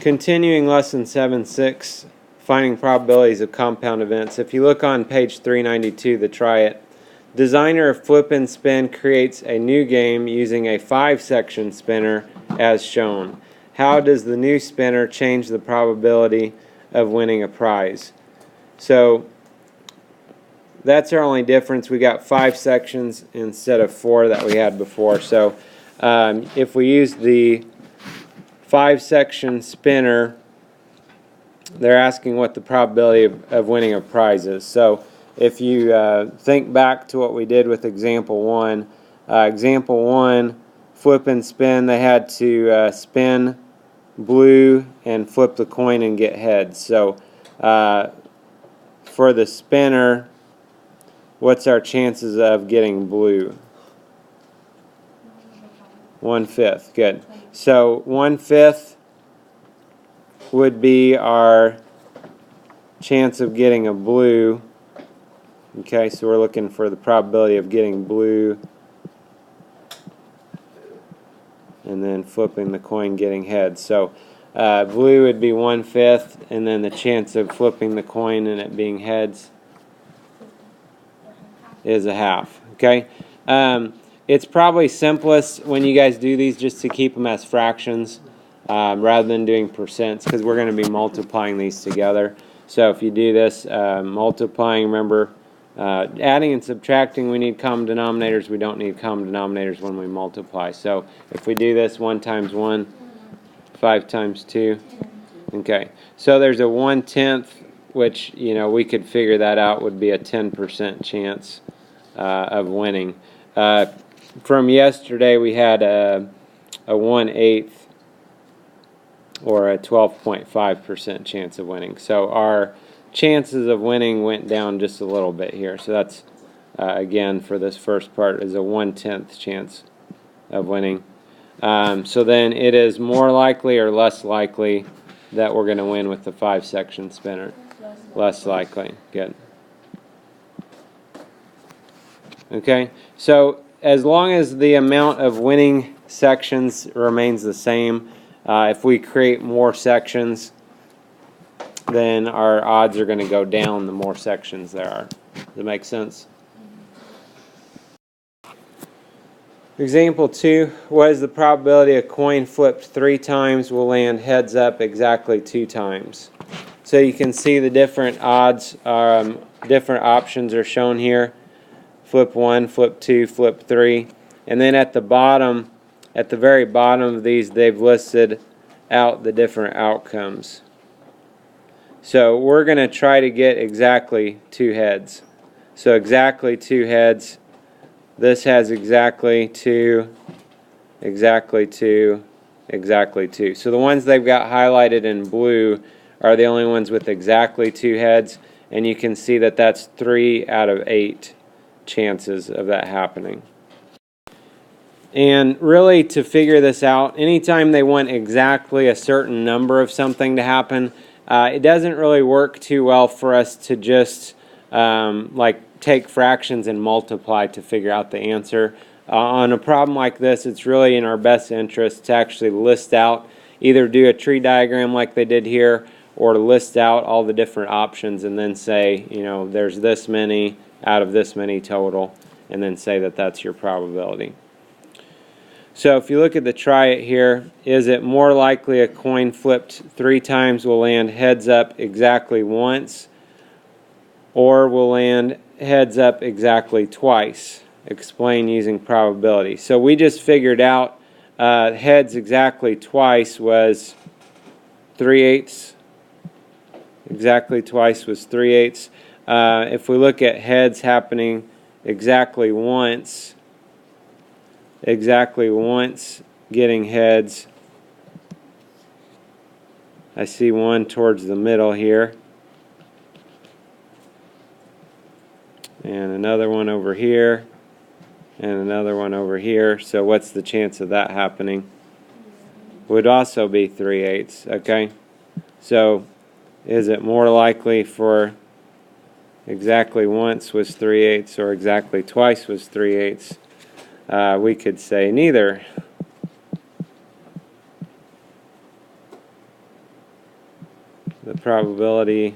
Continuing lesson 7.6, finding probabilities of compound events. If you look on page 392, the try it, designer of flip and spin creates a new game using a 5-section spinner as shown. How does the new spinner change the probability of winning a prize? So that's our only difference. We got 5 sections instead of 4 that we had before. So if we use the 5-section spinner, they're asking what the probability of winning a prize is. So if you think back to what we did with example 1, flip and spin, they had to spin blue and flip the coin and get heads. So for the spinner, what's our chances of getting blue? 1/5. Good. So 1/5 would be our chance of getting a blue. Okay, so we're looking for the probability of getting blue and then flipping the coin getting heads. So blue would be 1/5, and then the chance of flipping the coin and it being heads is 1/2. Okay. It's probably simplest when you guys do these just to keep them as fractions rather than doing percents, because we're going to be multiplying these together. So if you do this, multiplying, remember, adding and subtracting, we need common denominators. We don't need common denominators when we multiply. So if we do this, 1 times 1, 5 times 2. Okay, so there's a 1/10, which, you know, we could figure that out, would be a 10% chance of winning. From yesterday, we had a 1/8 or a 12.5% chance of winning. So our chances of winning went down just a little bit here. So that's, again, for this first part, is a 1/10 chance of winning. So then it is more likely or less likely that we're going to win with the 5-section spinner? Less likely. Good. Okay, so as long as the amount of winning sections remains the same, if we create more sections, then our odds are going to go down the more sections there are. Does that make sense? Example 2, what is the probability a coin flipped 3 times will land heads up exactly 2 times? So you can see the different odds, different options are shown here. Flip 1, flip 2, flip 3. And then at the bottom, at the very bottom of these, they've listed out the different outcomes. So we're going to try to get exactly 2 heads. So exactly 2 heads. This has exactly 2, exactly 2, exactly 2. So the ones they've got highlighted in blue are the only ones with exactly 2 heads. And you can see that that's 3 out of 8 chances of that happening. And really, to figure this out, anytime they want exactly a certain number of something to happen, it doesn't really work too well for us to just like take fractions and multiply to figure out the answer. On a problem like this, it's really in our best interest to actually list out, either do a tree diagram like they did here, or to list out all the different options and then say, you know, there's this many out of this many total, and then say that that's your probability. So if you look at the try it here, is it more likely a coin flipped 3 times will land heads up exactly once, or will land heads up exactly twice? Explain using probability. So we just figured out heads exactly twice was 3/8. Exactly twice was 3/8. If we look at heads happening exactly once getting heads, I see one towards the middle here, and another one over here, and another one over here. So what's the chance of that happening? Would also be 3/8. Okay, so is it more likely for exactly once was 3/8 or exactly twice was 3/8? We could say neither. the probability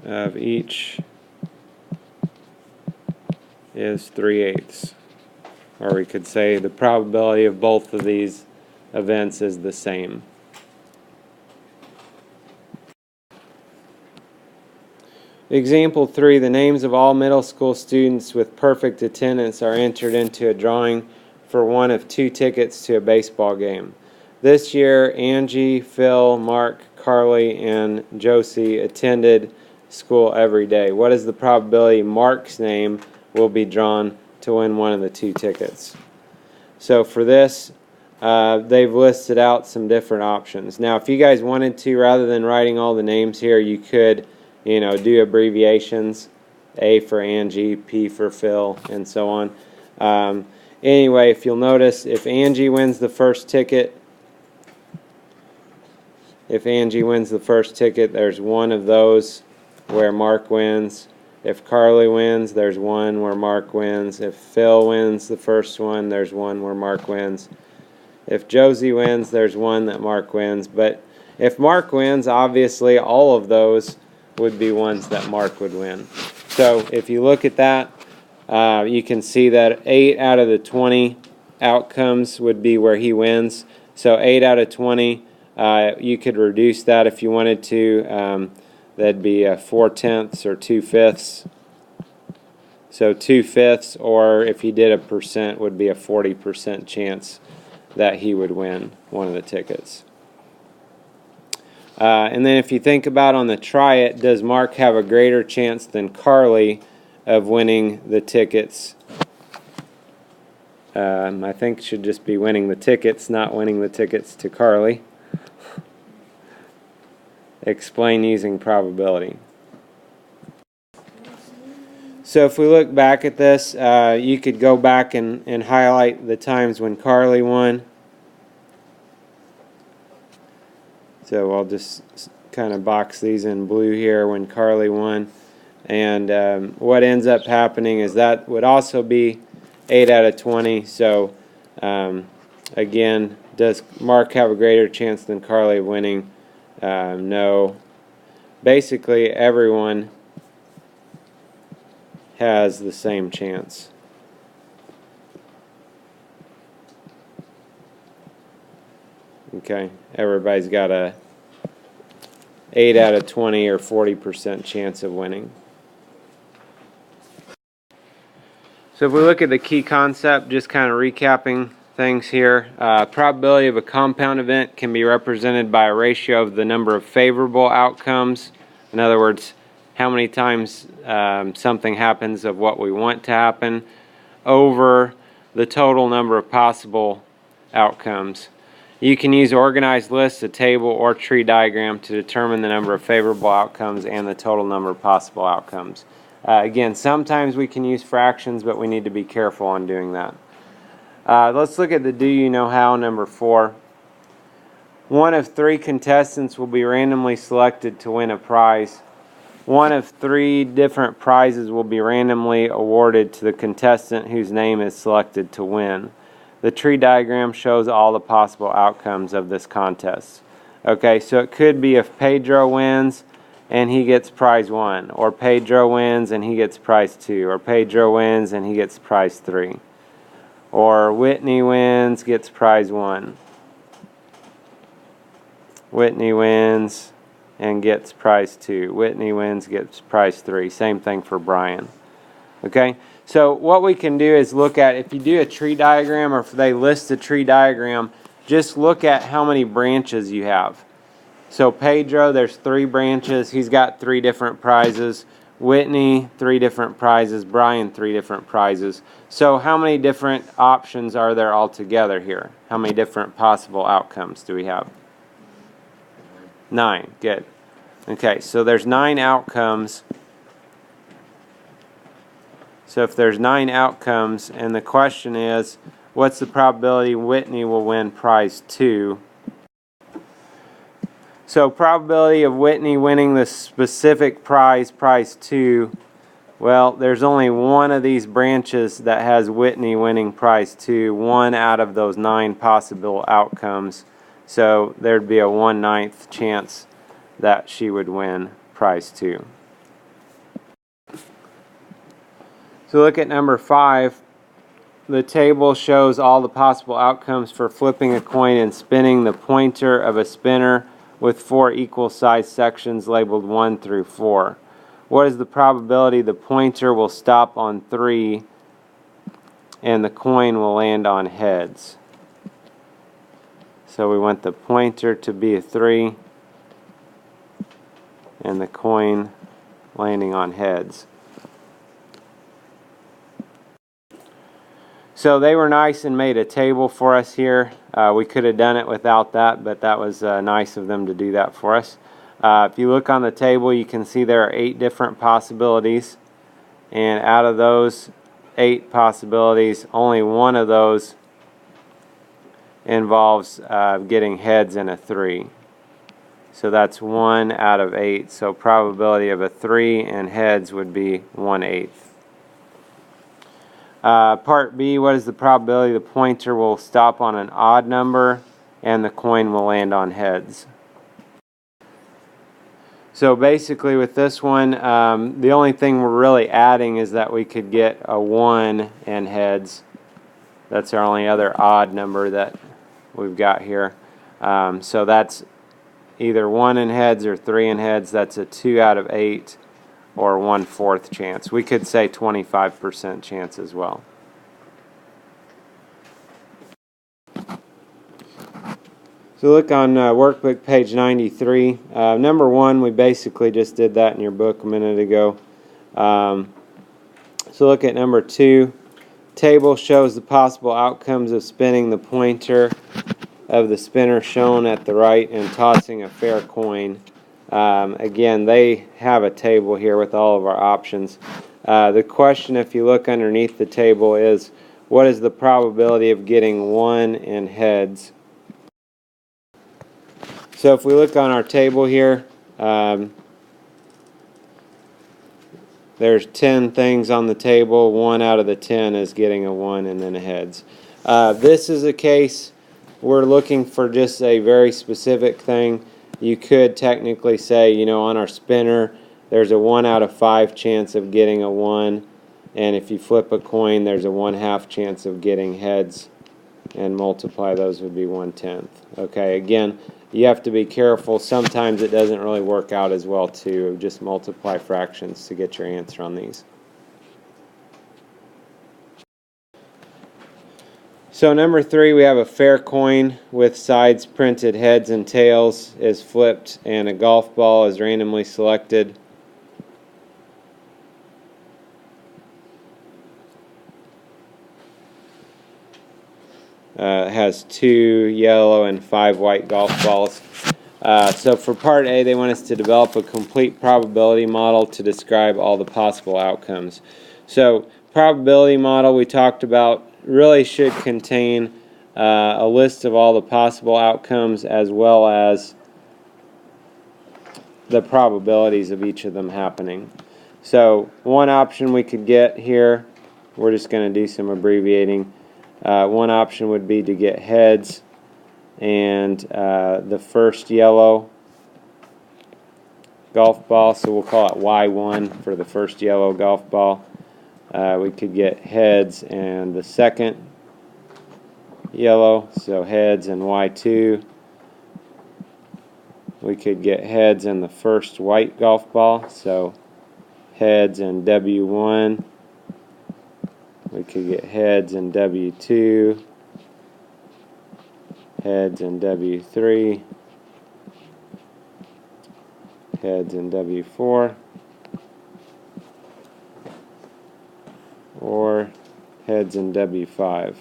of each is 3/8. Or we could say the probability of both of these events is the same. Example 3, the names of all middle school students with perfect attendance are entered into a drawing for one of 2 tickets to a baseball game. This year, Angie, Phil, Mark, Carly, and Josie attended school every day. What is the probability Mark's name will be drawn to win one of the 2 tickets? So for this, they've listed out some different options. Now, if you guys wanted to, rather than writing all the names here, you could do abbreviations, A for Angie, P for Phil, and so on. Anyway, if you'll notice, if Angie wins the first ticket, there's one of those where Mark wins. If Carly wins, there's one where Mark wins. If Phil wins the first one, there's one where Mark wins. If Josie wins, there's one that Mark wins. But if Mark wins, obviously all of those would be ones that Mark would win. So if you look at that, you can see that 8 out of the 20 outcomes would be where he wins. So 8 out of 20, you could reduce that if you wanted to. That'd be 4/10 or 2/5. So 2/5, or if you did a percent, would be a 40% chance that he would win one of the tickets. And then if you think about on the try it, does Mark have a greater chance than Carly of winning the tickets? I think it should just be winning the tickets, not winning the tickets to Carly. Explain using probability. So if we look back at this, you could go back and highlight the times when Carly won. So I'll just kind of box these in blue here when Carly won. And what ends up happening is that would also be 8 out of 20. So again, does Mark have a greater chance than Carly of winning? No. Basically, everyone has the same chance. Okay, everybody's got a 8 out of 20 or 40% chance of winning. So if we look at the key concept, just kind of recapping things here, probability of a compound event can be represented by a ratio of the number of favorable outcomes. In other words, how many times something happens of what we want to happen over the total number of possible outcomes. You can use organized lists, a table, or tree diagram to determine the number of favorable outcomes and the total number of possible outcomes. Again, sometimes we can use fractions, but we need to be careful on doing that. Let's look at the do you know how, number 4. One of 3 contestants will be randomly selected to win a prize. One of 3 different prizes will be randomly awarded to the contestant whose name is selected to win. The tree diagram shows all the possible outcomes of this contest. Okay, so it could be if Pedro wins and he gets prize 1, or Pedro wins and he gets prize 2, or Pedro wins and he gets prize 3, or Whitney wins, gets prize 1. Whitney wins and gets prize 2. Whitney wins, gets prize 3. Same thing for Brian. Okay, so what we can do is look at, if you do a tree diagram, or if they list a tree diagram, just look at how many branches you have. So Pedro, there's 3 branches. He's got 3 different prizes. Whitney, 3 different prizes. Brian, 3 different prizes. So how many different options are there altogether here? How many different possible outcomes do we have? 9. Good. Okay, so there's 9 outcomes. So if there's 9 outcomes, and the question is, what's the probability Whitney will win prize 2? So probability of Whitney winning the specific prize, prize 2, Well, there's only one of these branches that has Whitney winning prize 2, one out of those 9 possible outcomes. So there'd be a 1/9 chance that she would win prize 2. So look at number 5. The table shows all the possible outcomes for flipping a coin and spinning the pointer of a spinner with 4 equal sized sections labeled 1 through 4. What is the probability the pointer will stop on 3 and the coin will land on heads? So we want the pointer to be a 3 and the coin landing on heads. So they were nice and made a table for us here. We could have done it without that, but that was nice of them to do that for us. If you look on the table, you can see there are 8 different possibilities, and out of those 8 possibilities, only one of those involves getting heads in a 3. So that's 1 out of 8. So probability of a 3 and heads would be 1/8. Part B, what is the probability the pointer will stop on an odd number and the coin will land on heads? So basically with this one, the only thing we're really adding is that we could get a 1 and heads. That's our only other odd number that we've got here. So that's either 1 in heads or 3 in heads. That's a 2 out of 8 or 1/4 chance. We could say 25% chance as well. So look on workbook page 93. Number 1, we basically just did that in your book a minute ago. So look at number 2. Table shows the possible outcomes of spinning the pointer of the spinner shown at the right and tossing a fair coin. Again, they have a table here with all of our options. The question, if you look underneath the table, is what is the probability of getting 1 in heads? So if we look on our table here, there's 10 things on the table. 1 out of the 10 is getting a 1 and then a heads. This is a case we're looking for just a very specific thing. You could technically say, you know, on our spinner, there's a 1 out of 5 chance of getting a 1. And if you flip a coin, there's a 1/2 chance of getting heads. And multiply those would be 1/10. Okay, again, you have to be careful. Sometimes it doesn't really work out as well to just multiply fractions to get your answer on these. So number 3, we have a fair coin with sides printed heads and tails is flipped and a golf ball is randomly selected. It has 2 yellow and 5 white golf balls. So for part A, they want us to develop a complete probability model to describe all the possible outcomes. So probability model we talked about really should contain a list of all the possible outcomes as well as the probabilities of each of them happening. So one option we could get here, we're just going to do some abbreviating. One option would be to get heads and the first yellow golf ball, so we'll call it Y1 for the first yellow golf ball. We could get heads and the second yellow, so heads and Y2. We could get heads and the first white golf ball, so heads and W1. We could get heads and W2, heads and W3, heads and W4, or heads and W5.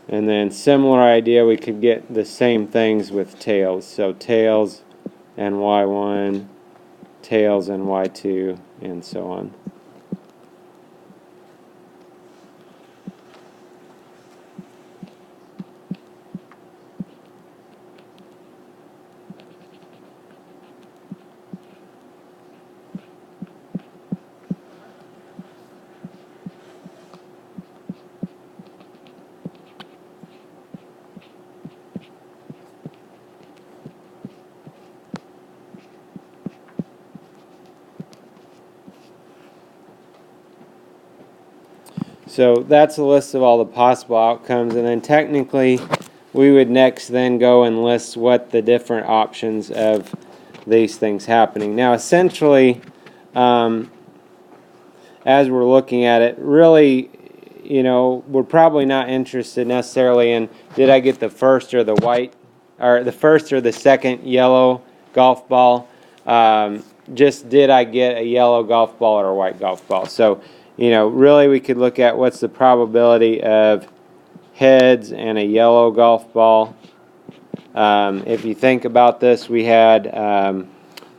And then similar idea, we could get the same things with tails. So tails and Y1, tails and Y2, and so on. So that's a list of all the possible outcomes, and then technically we would next then go and list what the different options of these things happening. Now essentially, as we're looking at it, really, we're probably not interested necessarily in did I get the first or the white, or the first or the second yellow golf ball. Just did I get a yellow golf ball or a white golf ball. So, really we could look at what's the probability of heads and a yellow golf ball. If you think about this, we had,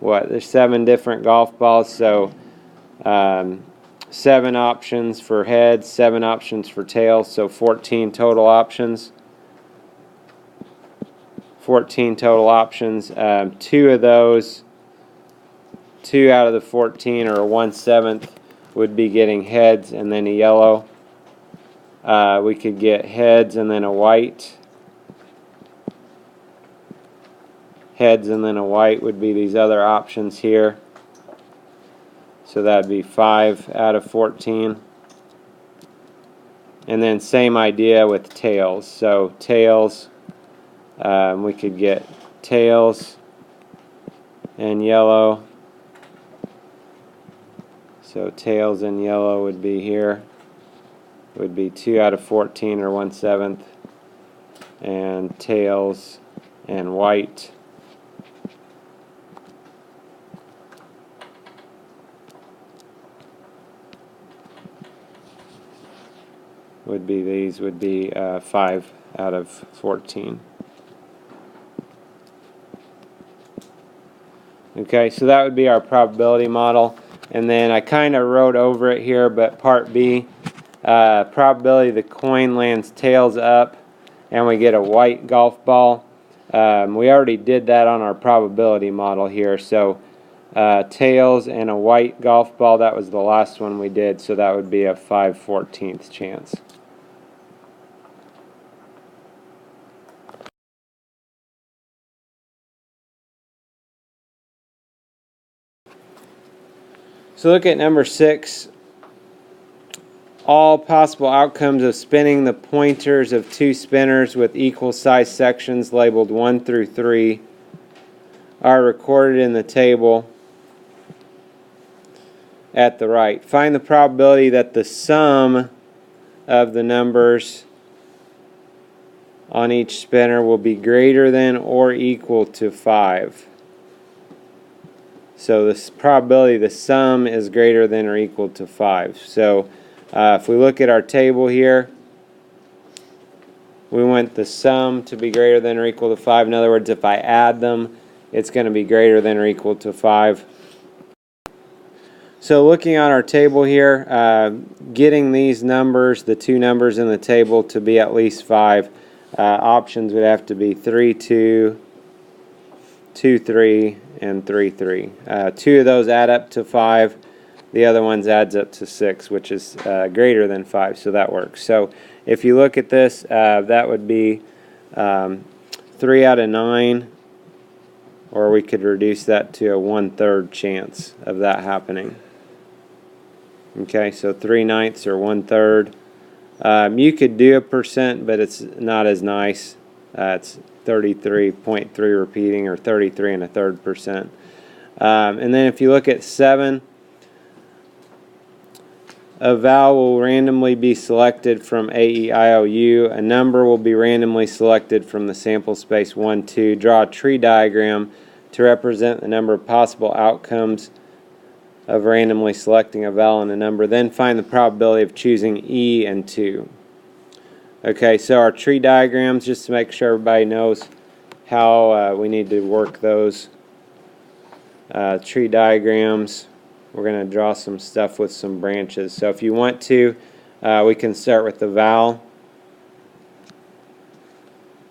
there's 7 different golf balls, so 7 options for heads, 7 options for tails, so 14 total options. 14 total options. 2 of those, 2 out of the 14, or 1/7, would be getting heads and then a yellow. We could get heads and then a white. Heads and then a white would be these other options here. So that would be 5 out of 14. And then same idea with tails. So tails, we could get tails and yellow. So tails and yellow would be here. Would be 2 out of 14, or 1/7. And tails and white would be, these would be 5 out of 14. Okay, so that would be our probability model. And then I kind of wrote over it here, but part B, probability the coin lands tails up and we get a white golf ball. We already did that on our probability model here. So tails and a white golf ball, that was the last one we did, so that would be a 5/14 chance. So look at number 6. All possible outcomes of spinning the pointers of 2 spinners with equal size sections labeled 1 through 3 are recorded in the table at the right. Find the probability that the sum of the numbers on each spinner will be greater than or equal to 5. So this probability the sum is greater than or equal to 5. So if we look at our table here, we want the sum to be greater than or equal to 5. In other words, if I add them, it's going to be greater than or equal to 5. So looking at our table here, getting these numbers, the 2 numbers in the table, to be at least 5, options would have to be 3, 2, 2, 3, and 3, 3. 2 of those add up to 5. The other ones adds up to 6, which is greater than 5, so that works. So if you look at this, that would be 3 out of 9, or we could reduce that to a 1/3 chance of that happening. Okay, so 3/9 or 1/3. You could do a percent, but it's not as nice. It's 33.3 repeating, or 33 1/3%. And then if you look at 7, a vowel will randomly be selected from A, E, I, O, U. A number will be randomly selected from the sample space 1, 2. Draw a tree diagram to represent the number of possible outcomes of randomly selecting a vowel and a number. Then find the probability of choosing E and 2. Okay, so our tree diagrams, just to make sure everybody knows how we need to work those tree diagrams. We're going to draw some stuff with some branches. So if you want to, we can start with the vowel.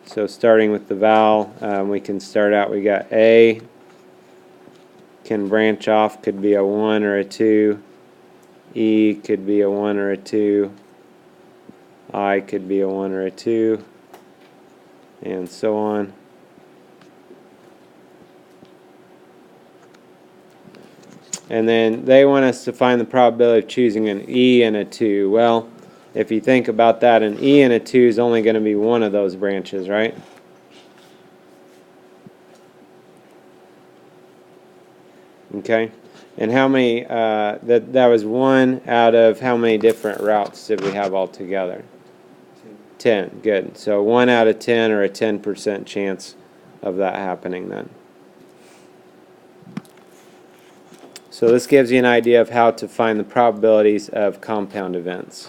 So starting with the vowel, we can start out, we got A, can branch off, could be a 1 or a 2. E could be a 1 or a 2. I could be a 1 or a 2. And so on. And then they want us to find the probability of choosing an E and a 2. Well, if you think about that, an E and a 2 is only going to be one of those branches, right? Okay, and how many, that was 1 out of how many different routes did we have altogether? 10, good. So 1 out of 10, or a 10% chance of that happening then. So this gives you an idea of how to find the probabilities of compound events.